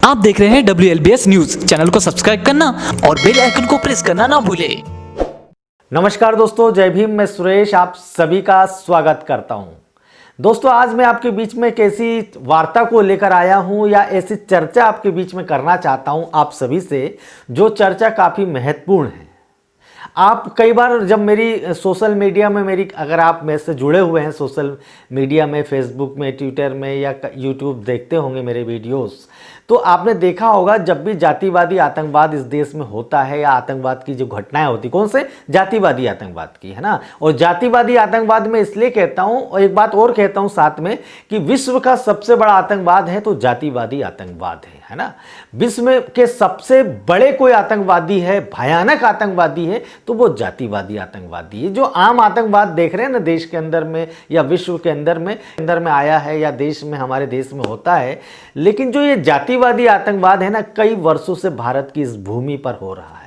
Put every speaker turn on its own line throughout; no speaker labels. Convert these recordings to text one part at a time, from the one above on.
आप देख रहे हैं WLBS न्यूज। चैनल को सब्सक्राइब करना और बेल आइकन को प्रेस करना ना भूलें।
नमस्कार दोस्तों, जय भीम। मैं सुरेश आप सभी का स्वागत करता हूं। दोस्तों, आज मैं आपके बीच में एक ऐसी वार्ता को लेकर आया हूं या ऐसी चर्चा आपके बीच में करना चाहता हूं आप सभी से, जो चर्चा काफ़ी महत्वपूर्ण है। आप कई बार जब मेरी सोशल मीडिया में अगर आप मेरे से जुड़े हुए हैं सोशल मीडिया में, फेसबुक में, ट्विटर में या यूट्यूब देखते होंगे मेरे वीडियोस, तो आपने देखा होगा जब भी जातिवादी आतंकवाद इस देश में होता है या आतंकवाद की जो घटनाएं होती, कौन से जातिवादी आतंकवाद की, है ना। और जातिवादी आतंकवाद में इसलिए कहता हूं, और एक बात और कहता हूं साथ में, कि विश्व का सबसे बड़ा आतंकवाद है तो जातिवादी आतंकवाद है ना। विश्व में के सबसे बड़े कोई आतंकवादी है, भयानक आतंकवादी है, तो वो जातिवादी आतंकवादी है। जो आम आतंकवाद देख रहे हैं ना देश के अंदर में या विश्व के अंदर में आया है या देश में, हमारे देश में होता है, लेकिन जो ये जातिवादी आतंकवाद है ना, कई वर्षों से भारत की इस भूमि पर हो रहा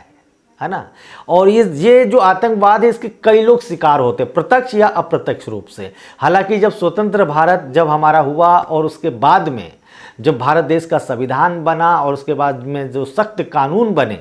है ना। और ये जो आतंकवाद है, इसके कई लोग शिकार होते हैं, प्रत्यक्ष या अप्रत्यक्ष रूप से। हालांकि जब स्वतंत्र भारत जब हमारा हुआ और उसके बाद में जब भारत देश का संविधान बना और उसके बाद में जो सख्त कानून बने,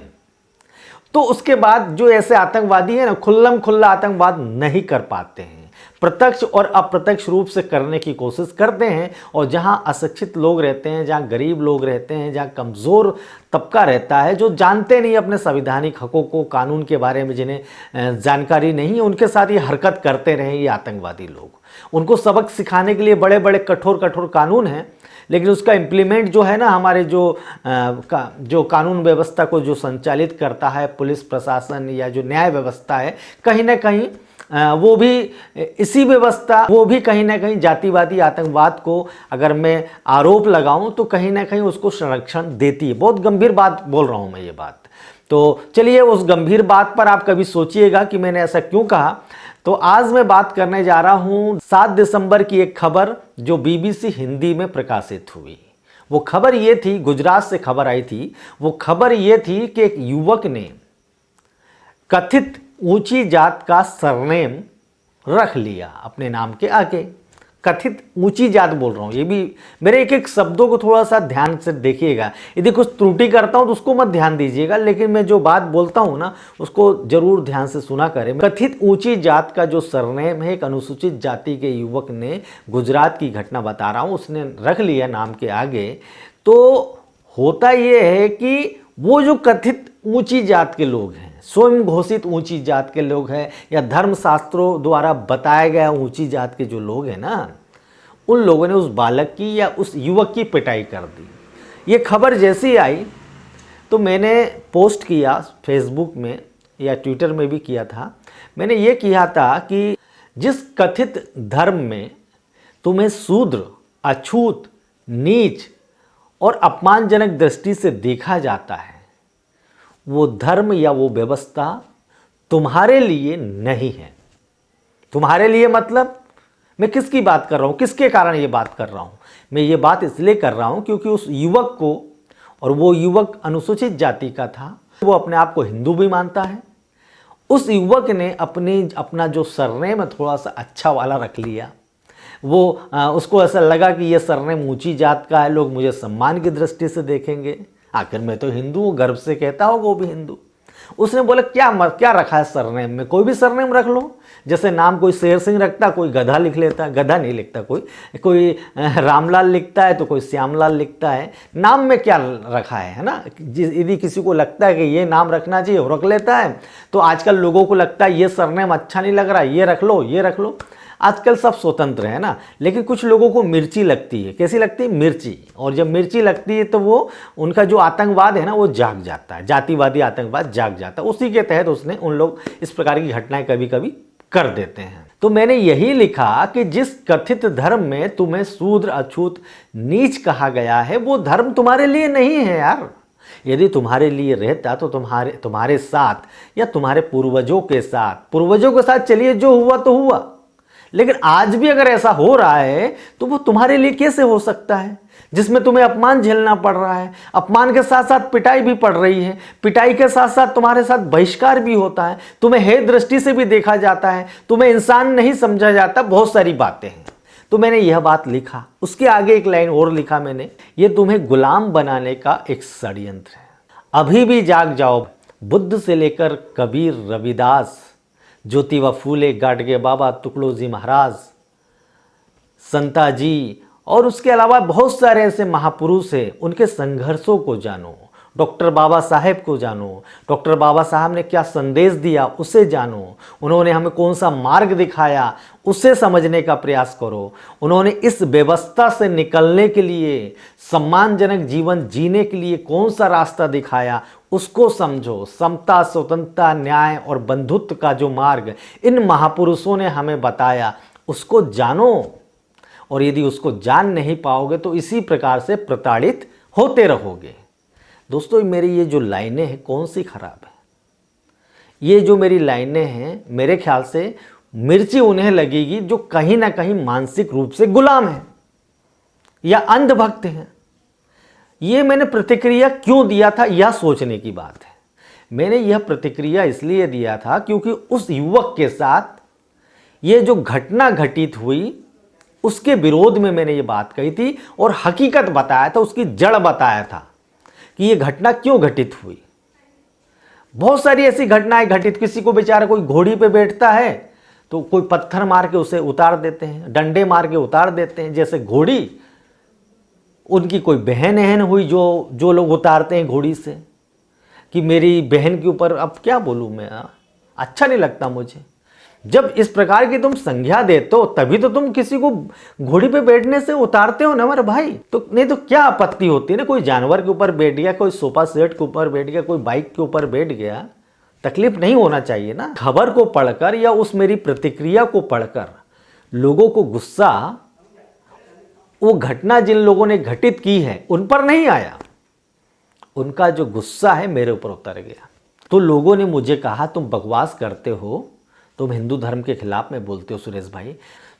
तो उसके बाद जो ऐसे आतंकवादी है ना, खुल्लम खुल्ला आतंकवाद नहीं कर पाते हैं, प्रत्यक्ष और अप्रत्यक्ष रूप से करने की कोशिश करते हैं। और जहां अशिक्षित लोग रहते हैं, जहां गरीब लोग रहते हैं, जहां कमज़ोर तबका रहता है, जो जानते नहीं अपने संवैधानिक हकों को, कानून के बारे में जिन्हें जानकारी नहीं है, उनके साथ ये हरकत करते रहे ये आतंकवादी लोग। उनको सबक सिखाने के लिए बड़े बड़े कठोर कठोर कानून हैं, लेकिन उसका इम्प्लीमेंट जो है ना, हमारे जो कानून व्यवस्था को जो संचालित करता है, पुलिस प्रशासन या जो न्याय व्यवस्था है, कहीं ना कहीं वो भी कहीं ना कहीं जातिवादी आतंकवाद को, अगर मैं आरोप लगाऊं, तो कहीं ना कहीं उसको संरक्षण देती है। बहुत गंभीर बात बोल रहा हूं मैं ये बात। तो चलिए, उस गंभीर बात पर आप कभी सोचिएगा कि मैंने ऐसा क्यों कहा। तो आज मैं बात करने जा रहा हूं 7 दिसंबर की एक खबर जो BBC हिंदी में प्रकाशित हुई। वो खबर ये थी, गुजरात से खबर आई थी। वो खबर ये थी कि एक युवक ने कथित ऊंची जात का सरनेम रख लिया अपने नाम के आगे। कथित ऊंची जात बोल रहा हूँ, ये भी मेरे एक एक शब्दों को थोड़ा सा ध्यान से देखिएगा। यदि कुछ त्रुटि करता हूँ तो उसको मत ध्यान दीजिएगा, लेकिन मैं जो बात बोलता हूँ ना, उसको जरूर ध्यान से सुना करें। कथित ऊंची जात का जो सरनेम है, एक अनुसूचित जाति के युवक ने, गुजरात की घटना बता रहा हूँ, उसने रख लिया नाम के आगे। तो होता ये है कि वो जो कथित ऊंची जात के लोग हैं, स्वयं घोषित ऊंची जात के लोग हैं, या धर्मशास्त्रों द्वारा बताया गया ऊंची जात के जो लोग हैं ना, उन लोगों ने उस बालक की या उस युवक की पिटाई कर दी। ये खबर जैसी आई तो मैंने पोस्ट किया फेसबुक में या ट्विटर में भी किया था। मैंने ये किया था कि जिस कथित धर्म में तुम्हें शूद्र, अछूत, नीच और अपमानजनक दृष्टि से देखा जाता है, वो धर्म या वो व्यवस्था तुम्हारे लिए नहीं है। तुम्हारे लिए मतलब मैं किसकी बात कर रहा हूँ, किसके कारण ये बात कर रहा हूँ? मैं ये बात इसलिए कर रहा हूँ क्योंकि उस युवक को, और वो युवक अनुसूचित जाति का था, वो अपने आप को हिंदू भी मानता है। उस युवक ने अपना जो सरनेम है थोड़ा सा अच्छा वाला रख लिया। उसको ऐसा लगा कि ये सरनेम ऊंची जात का है, लोग मुझे सम्मान की दृष्टि से देखेंगे, आखिर मैं तो हिंदू हूँ, गर्व से कहता होगा वो भी हिंदू। उसने बोला क्या रखा है सरनेम में, कोई भी सरनेम रख लो। जैसे नाम कोई शेर सिंह रखता, कोई गधा लिख लेता, गधा नहीं लिखता, कोई रामलाल लिखता है तो कोई श्यामलाल लिखता है। नाम में क्या रखा है ना। यदि किसी को लगता है कि ये नाम रखना चाहिए वो रख लेता है। तो आजकल लोगों को लगता है ये सरनेम अच्छा नहीं लग रहा, ये रख लो, ये रख लो। आजकल सब स्वतंत्र है ना, लेकिन कुछ लोगों को मिर्ची लगती है। कैसी लगती है? मिर्ची। और जब मिर्ची लगती है तो वो उनका जो आतंकवाद है ना, वो जाग जाता है, जातिवादी आतंकवाद जाग जाता है। उसी के तहत उन लोग इस प्रकार की घटनाएं कभी कभी कर देते हैं। तो मैंने यही लिखा कि जिस कथित धर्म में तुम्हें शूद्र, अछूत, नीच कहा गया है, वो धर्म तुम्हारे लिए नहीं है यार। यदि तुम्हारे लिए रहता तो तुम्हारे साथ या तुम्हारे पूर्वजों के साथ चलिए, जो हुआ तो हुआ। लेकिन आज भी अगर ऐसा हो रहा है तो वो तुम्हारे लिए कैसे हो सकता है, जिसमें तुम्हें अपमान झेलना पड़ रहा है, अपमान के साथ साथ पिटाई भी पड़ रही है, पिटाई के साथ साथ तुम्हारे साथ बहिष्कार भी होता है, तुम्हें हेय दृष्टि से भी देखा जाता है, तुम्हें इंसान नहीं समझा जाता, बहुत सारी बातें हैं। तो मैंने यह बात लिखा। उसके आगे एक लाइन और लिखा मैंने, ये तुम्हें गुलाम बनाने का एक षड्यंत्र है। अभी भी जाग जाओ, बुद्ध से लेकर कबीर, रविदास, ज्योतिबा फूले, गाडगे बाबा, तुकडोजी महाराज, संता जी और उसके अलावा बहुत सारे ऐसे महापुरुष हैं, उनके संघर्षों को जानो। डॉक्टर बाबा साहेब को जानो, डॉक्टर बाबा साहब ने क्या संदेश दिया उसे जानो, उन्होंने हमें कौन सा मार्ग दिखाया उसे समझने का प्रयास करो। उन्होंने इस व्यवस्था से निकलने के लिए, सम्मानजनक जीवन जीने के लिए कौन सा रास्ता दिखाया उसको समझो। समता, स्वतंत्रता, न्याय और बंधुत्व का जो मार्ग इन महापुरुषों ने हमें बताया उसको जानो। और यदि उसको जान नहीं पाओगे तो इसी प्रकार से प्रताड़ित होते रहोगे। दोस्तों, मेरी ये जो लाइनें हैं कौन सी खराब है? ये जो मेरी लाइनें हैं, मेरे ख्याल से मिर्ची उन्हें लगेगी जो कहीं ना कहीं मानसिक रूप से गुलाम है या अंधभक्त हैं। ये मैंने प्रतिक्रिया क्यों दिया था, यह सोचने की बात है। मैंने यह प्रतिक्रिया इसलिए दिया था क्योंकि उस युवक के साथ ये जो घटना घटित हुई उसके विरोध में मैंने ये बात कही थी और हकीकत बताया था, उसकी जड़ बताया था कि ये घटना क्यों घटित हुई। बहुत सारी ऐसी घटनाएं घटित, किसी को बेचारा कोई घोड़ी पे बैठता है तो कोई पत्थर मार के उसे उतार देते हैं, डंडे मार के उतार देते हैं। जैसे घोड़ी, उनकी कोई बहन अहन हुई जो लोग उतारते हैं घोड़ी से, कि मेरी बहन के ऊपर, अब क्या बोलूँ मैं, अच्छा नहीं लगता मुझे। जब इस प्रकार की तुम संज्ञा देते हो तभी तो तुम किसी को घोड़ी पे बैठने से उतारते हो ना मेरे भाई। तो नहीं तो क्या आपत्ति होती है ना, कोई जानवर के ऊपर बैठ गया, कोई सोफा सेट के ऊपर बैठ गया, कोई बाइक के ऊपर बैठ गया, तकलीफ नहीं होना चाहिए ना। खबर को पढ़कर या उस मेरी प्रतिक्रिया को पढ़कर लोगों को गुस्सा वो घटना जिन लोगों ने घटित की है उन पर नहीं आया, उनका जो गुस्सा है मेरे ऊपर उतर गया। तो लोगों ने मुझे कहा तुम बकवास करते हो, तुम हिंदू धर्म के खिलाफ में बोलते हो सुरेश भाई।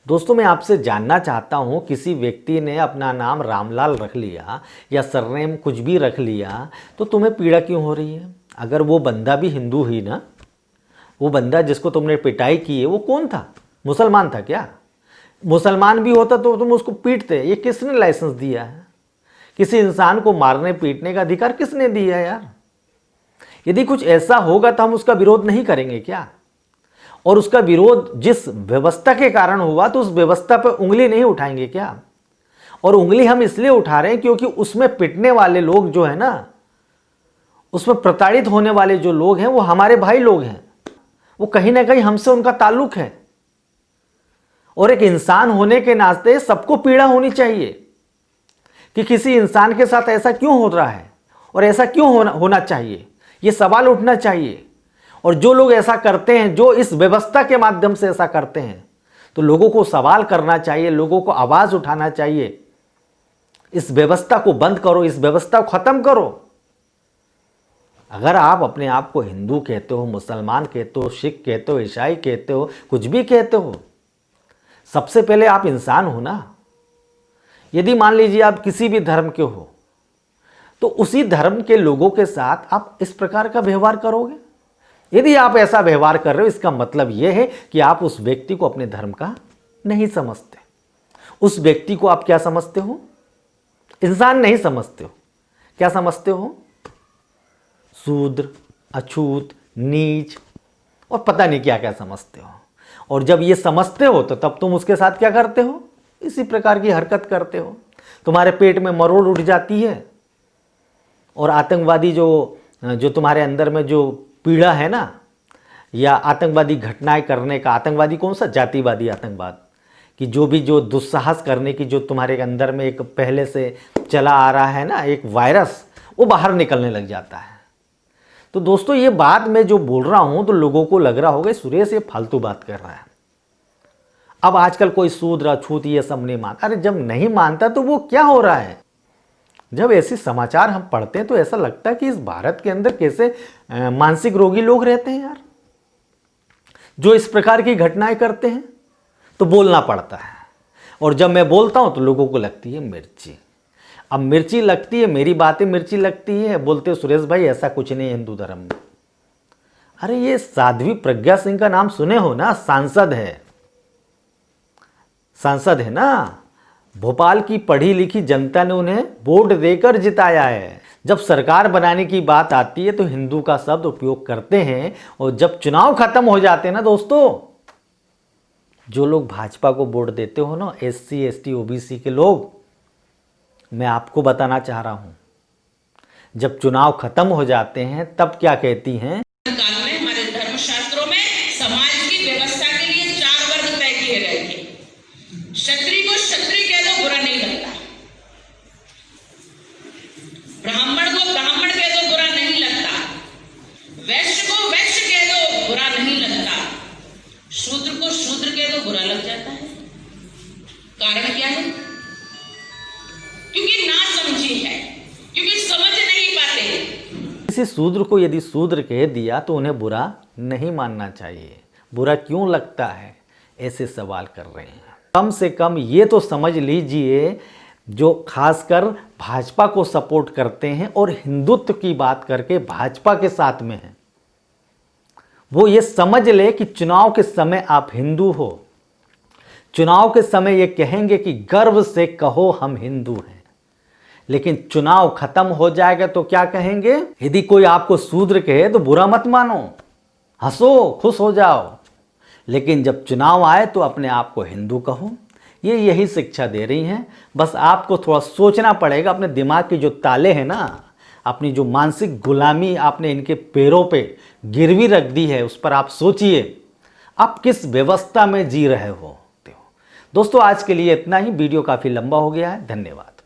दोस्तों, मैं आपसे जानना चाहता हूं, किसी व्यक्ति ने अपना नाम रामलाल रख लिया या सरनेम कुछ भी रख लिया तो तुम्हें पीड़ा क्यों हो रही है? अगर वो बंदा भी हिंदू ही ना, वो बंदा जिसको तुमने पिटाई की है वो कौन था? मुसलमान था क्या? मुसलमान भी होता तो तुम उसको पीटते। ये किसने लाइसेंस दिया है? किसी इंसान को मारने पीटने का अधिकार किसने दिया यार? यदि कुछ ऐसा होगा तो हम उसका विरोध नहीं करेंगे क्या? और उसका विरोध जिस व्यवस्था के कारण हुआ तो उस व्यवस्था पर उंगली नहीं उठाएंगे क्या? और उंगली हम इसलिए उठा रहे हैं क्योंकि उसमें पिटने वाले लोग जो है ना, उसमें प्रताड़ित होने वाले जो लोग हैं वो हमारे भाई लोग हैं। वो कहीं ना कहीं हमसे उनका ताल्लुक है। और एक इंसान होने के नाते सबको पीड़ा होनी चाहिए कि किसी इंसान के साथ ऐसा क्यों हो रहा है और ऐसा क्यों होना चाहिए, ये सवाल उठना चाहिए। और जो लोग ऐसा करते हैं, जो इस व्यवस्था के माध्यम से ऐसा करते हैं, तो लोगों को सवाल करना चाहिए, लोगों को आवाज उठाना चाहिए। इस व्यवस्था को बंद करो, इस व्यवस्था को खत्म करो। अगर आप अपने आप को हिंदू कहते हो, मुसलमान कहते हो, सिख कहते हो, ईसाई कहते हो, कुछ भी कहते हो, सबसे पहले आप इंसान हो ना। यदि मान लीजिए आप किसी भी धर्म के हो तो उसी धर्म के लोगों के साथ आप इस प्रकार का व्यवहार करोगे। यदि आप ऐसा व्यवहार कर रहे हो, इसका मतलब यह है कि आप उस व्यक्ति को अपने धर्म का नहीं समझते। उस व्यक्ति को आप क्या समझते हो? इंसान नहीं समझते हो। क्या समझते हो? शूद्र, अछूत, नीच और पता नहीं क्या क्या समझते हो। और जब ये समझते हो तो तब तुम उसके साथ क्या करते हो? इसी प्रकार की हरकत करते हो। तुम्हारे पेट में मरोड़ उठ जाती है और आतंकवादी जो तुम्हारे अंदर में जो पीड़ा है ना, या आतंकवादी घटनाएं करने का, आतंकवादी कौन सा, जातिवादी आतंकवाद, कि जो दुस्साहस करने की जो तुम्हारे अंदर में एक पहले से चला आ रहा है ना, एक वायरस, वो बाहर निकलने लग जाता है। तो दोस्तों, ये बात मैं जो बोल रहा हूं तो लोगों को लग रहा होगा सुरेश ये फालतू बात कर रहा है। अब आजकल कोई शूद्र, अछूत ये सब नहीं मानता। अरे जब नहीं मानता तो वो क्या हो रहा है? जब ऐसे समाचार हम पढ़ते हैं तो ऐसा लगता है कि इस भारत के अंदर कैसे मानसिक रोगी लोग रहते हैं यार, जो इस प्रकार की घटनाएं करते हैं। तो बोलना पड़ता है। और जब मैं बोलता हूं तो लोगों को लगती है मिर्ची। अब मिर्ची लगती है, मेरी बातें मिर्ची लगती है, बोलते सुरेश भाई ऐसा कुछ नहीं है हिंदू धर्म में। अरे ये साध्वी प्रज्ञा सिंह का नाम सुने हो ना, सांसद है, सांसद है ना, भोपाल की पढ़ी लिखी जनता ने उन्हें वोट देकर जिताया है। जब सरकार बनाने की बात आती है तो हिंदू का शब्द उपयोग करते हैं, और जब चुनाव खत्म हो जाते हैं ना दोस्तों, जो लोग भाजपा को वोट देते हो ना, SC ST OBC के लोग, मैं आपको बताना चाह रहा हूं, जब चुनाव खत्म हो जाते हैं तब क्या कहती हैं?
काल में हमारे धर्मशास्त्रों में समाज की व्यवस्था के लिए 4 वर्ग तय किए गए थे। क्षत्रिय को क्षत्रिय कह दो बुरा नहीं लगता, ब्राह्मण को ब्राह्मण कह दो बुरा नहीं लगता, वैश्य को वैश्य कह दो बुरा नहीं लगता, शूद्र को शूद्र कह दो बुरा लग जाता है। कारण क्या है? क्योंकि ना समझी है, क्योंकि समझ नहीं पाते।
किसी शूद्र को यदि शूद्र कह दिया तो उन्हें बुरा नहीं मानना चाहिए। बुरा क्यों लगता है, ऐसे सवाल कर रहे हैं। कम से कम ये तो समझ लीजिए, जो खासकर भाजपा को सपोर्ट करते हैं और हिंदुत्व की बात करके भाजपा के साथ में हैं, वो ये समझ ले कि चुनाव के समय आप हिंदू हो, चुनाव के समय ये कहेंगे कि गर्व से कहो हम हिंदू हैं, लेकिन चुनाव खत्म हो जाएगा तो क्या कहेंगे? यदि कोई आपको शूद्र कहे तो बुरा मत मानो, हंसो, खुश हो जाओ, लेकिन जब चुनाव आए तो अपने आप को हिंदू कहो। ये यही शिक्षा दे रही हैं। बस आपको थोड़ा सोचना पड़ेगा, अपने दिमाग के जो ताले हैं ना, अपनी जो मानसिक गुलामी आपने इनके पैरों पे गिरवी रख दी है, उस पर आप सोचिए आप किस व्यवस्था में जी रहे हो। दोस्तों आज के लिए इतना ही। वीडियो काफ़ी लंबा हो गया है। धन्यवाद।